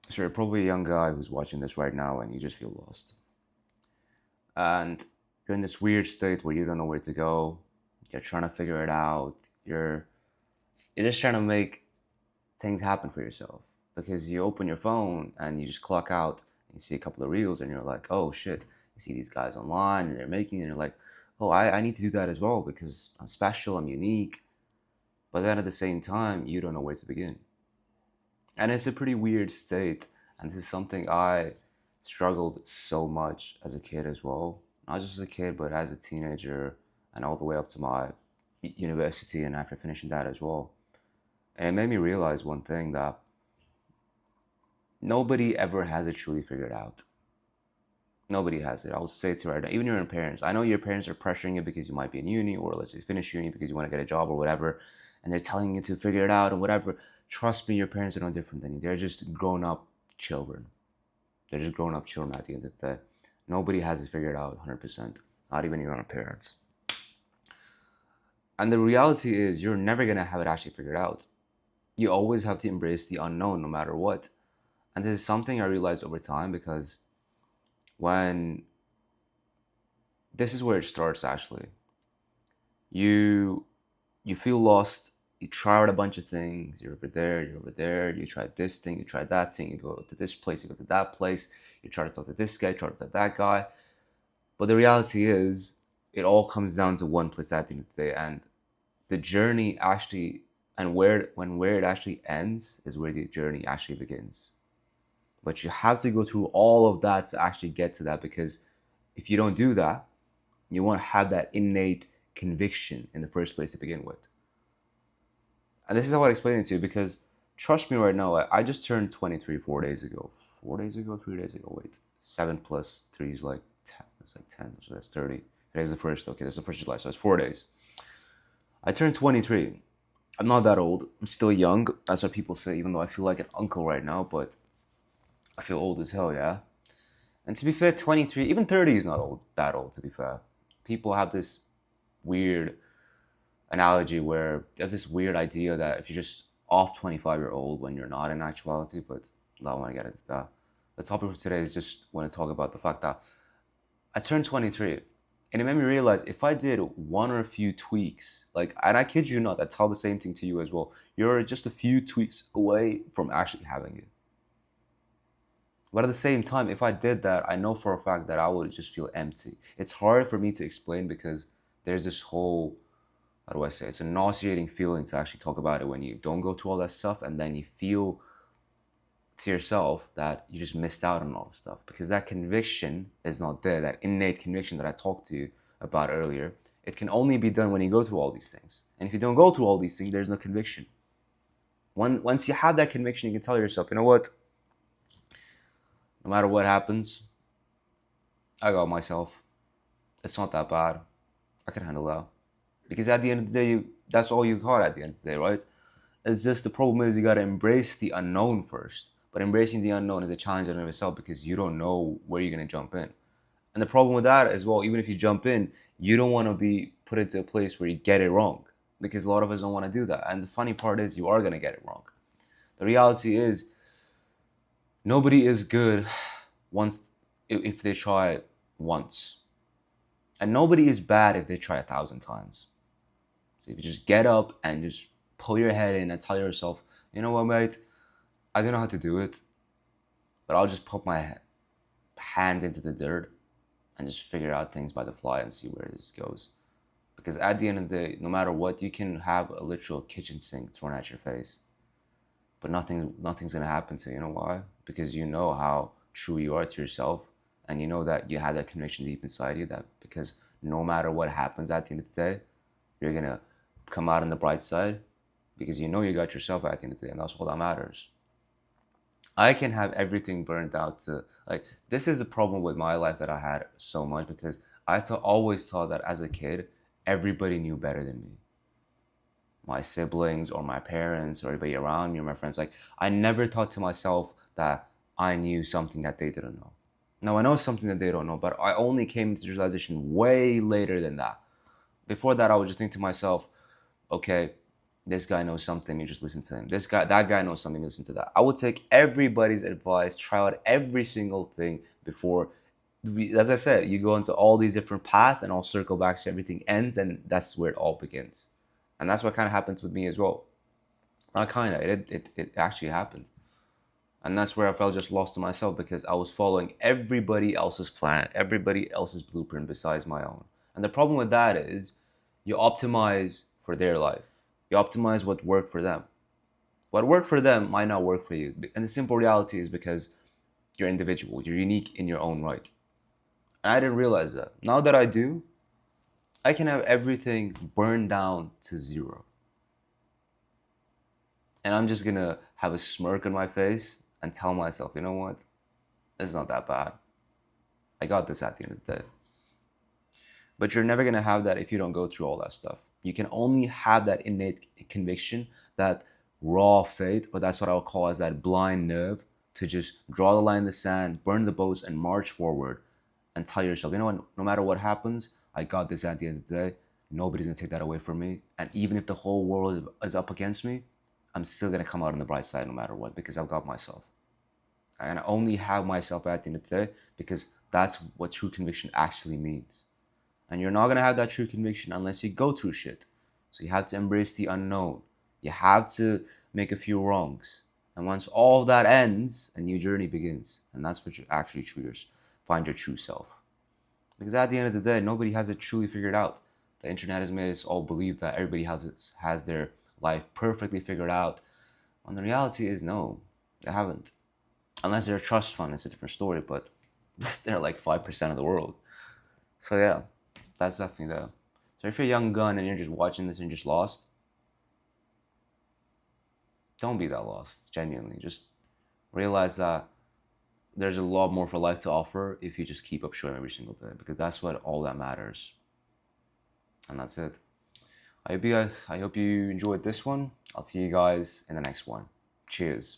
So you're probably a young guy who's watching this right now and you just feel lost. And you're in this weird state where you don't know where to go. You're trying to figure it out. You're just trying to make things happen for yourself. Because you open your phone and you just clock out and you see a couple of reels and you're like, oh shit, you see these guys online and they're making it and you're like, oh, I need to do that as well because I'm special, I'm unique. But then at the same time, you don't know where to begin. And it's a pretty weird state. And this is something I struggled so much as a kid as well. Not just as a kid, but as a teenager and all the way up to my university and after finishing that as well. And it made me realize one thing that nobody ever has it truly figured out. Nobody has it. I'll say it to you right now. Even your own parents. I know your parents are pressuring you because you might be in uni or let's say finish uni because you want to get a job or whatever. And they're telling you to figure it out or whatever. Trust me, your parents are no different than you. They're just grown up children. They're just grown up children at the end of the day. Nobody has it figured out 100%. Not even your own parents. And the reality is you're never going to have it actually figured out. You always have to embrace the unknown no matter what. And this is something I realized over time because when this is where it starts actually. You you feel lost, you try out a bunch of things, you're over there, you try this thing, you try that thing, you go to this place, you go to that place, you try to talk to this guy, try to talk to that guy. But the reality is it all comes down to one place at the end of the day. And the journey actually and where it actually ends is where the journey actually begins. But you have to go through all of that to actually get to that because if you don't do that, you won't have that innate conviction in the first place to begin with. And this is how I explain it to you because trust me right now, I just turned 23 4 days ago. 4 days ago, 3 days ago, wait. 7 plus 3 is like 10. It's like 10, so that's 30. Today's the first, okay, that's the first of July, so that's 4 days. I turned 23. I'm not that old. I'm still young. That's what people say, even though I feel like an uncle right now, but I feel old as hell, yeah? And to be fair, 23, even 30 is not old, that old, to be fair. People have this weird analogy where there's this weird idea that if you're just off 25-year-old when you're not in actuality, but I don't want to get into that. The topic for today is just want to talk about the fact that I turned 23 and it made me realize if I did one or a few tweaks, like, and I kid you not, I tell the same thing to you as well. You're just a few tweaks away from actually having it. But at the same time, if I did that, I know for a fact that I would just feel empty. It's hard for me to explain because there's this whole, how do I say, it's a nauseating feeling to actually talk about it when you don't go through all that stuff and then you feel to yourself that you just missed out on all the stuff because that conviction is not there, that innate conviction that I talked to you about earlier. It can only be done when you go through all these things. And if you don't go through all these things, there's no conviction. Once you have that conviction, you can tell yourself, you know what? No matter what happens, I got myself. It's not that bad. I can handle that. Because at the end of the day, that's all you got at the end of the day, right? It's just the problem is you gotta embrace the unknown first. But embracing the unknown is a challenge in and of itself because you don't know where you're gonna jump in. And the problem with that as well, even if you jump in, you don't want to be put into a place where you get it wrong because a lot of us don't want to do that. And the funny part is, you are gonna get it wrong. The reality is, nobody is good once if they try it once, and nobody is bad if they try 1,000 times. So if you just get up and just pull your head in and tell yourself, you know what, mate, I don't know how to do it, but I'll just put my hand into the dirt and just figure out things by the fly and see where this goes. Because at the end of the day, no matter what, you can have a literal kitchen sink thrown at your face, but nothing's gonna happen to you. You know why? Because you know how true you are to yourself, and you know that you have that conviction deep inside you that because no matter what happens at the end of the day, you're gonna come out on the bright side because you know you got yourself at the end of the day, and that's all that matters. I can have everything burned out to like this is a problem with my life that I had so much because always thought that as a kid everybody knew better than me, my siblings or my parents or everybody around me or my friends. Like I never thought to myself that I knew something that they didn't know. Now I know something that they don't know, but I only came to the realization way later than that. Before that, I would just think to myself, okay, This guy knows something, you just listen to him. That guy knows something, you listen to that. I would take everybody's advice, try out every single thing before. As I said, you go into all these different paths, and I'll circle back so everything ends, and that's where it all begins. And that's what kind of happens with me as well. Not kind of, it actually happened. And that's where I felt just lost to myself because I was following everybody else's plan, everybody else's blueprint besides my own. And the problem with that is you optimize for their life. You optimize what worked for them. What worked for them might not work for you. And the simple reality is because you're individual, you're unique in your own right. And I didn't realize that. Now that I do, I can have everything burned down to zero. And I'm just gonna have a smirk on my face and tell myself, you know what? It's not that bad. I got this at the end of the day. But you're never gonna have that if you don't go through all that stuff. You can only have that innate conviction, that raw faith, or that's what I'll call as that blind nerve, to just draw the line in the sand, burn the boats, and march forward and tell yourself, you know what, no matter what happens, I got this at the end of the day. Nobody's gonna take that away from me. And even if the whole world is up against me, I'm still gonna come out on the bright side no matter what, because I've got myself. And I only have myself at the end of the day because that's what true conviction actually means. And you're not gonna have that true conviction unless you go through shit. So you have to embrace the unknown. You have to make a few wrongs. And once all of that ends, a new journey begins. And that's what you actually find your true self. Because at the end of the day, nobody has it truly figured out. The internet has made us all believe that everybody has their life perfectly figured out. When the reality is no, they haven't. Unless they're a trust fund, it's a different story, but they're like 5% of the world. So yeah, that's definitely the. So if you're a young gun and you're just watching this and you're just lost, don't be that lost, genuinely. Just realize that there's a lot more for life to offer if you just keep up showing every single day, because that's what all that matters. And that's it. I hope you enjoyed this one. I'll see you guys in the next one. Cheers.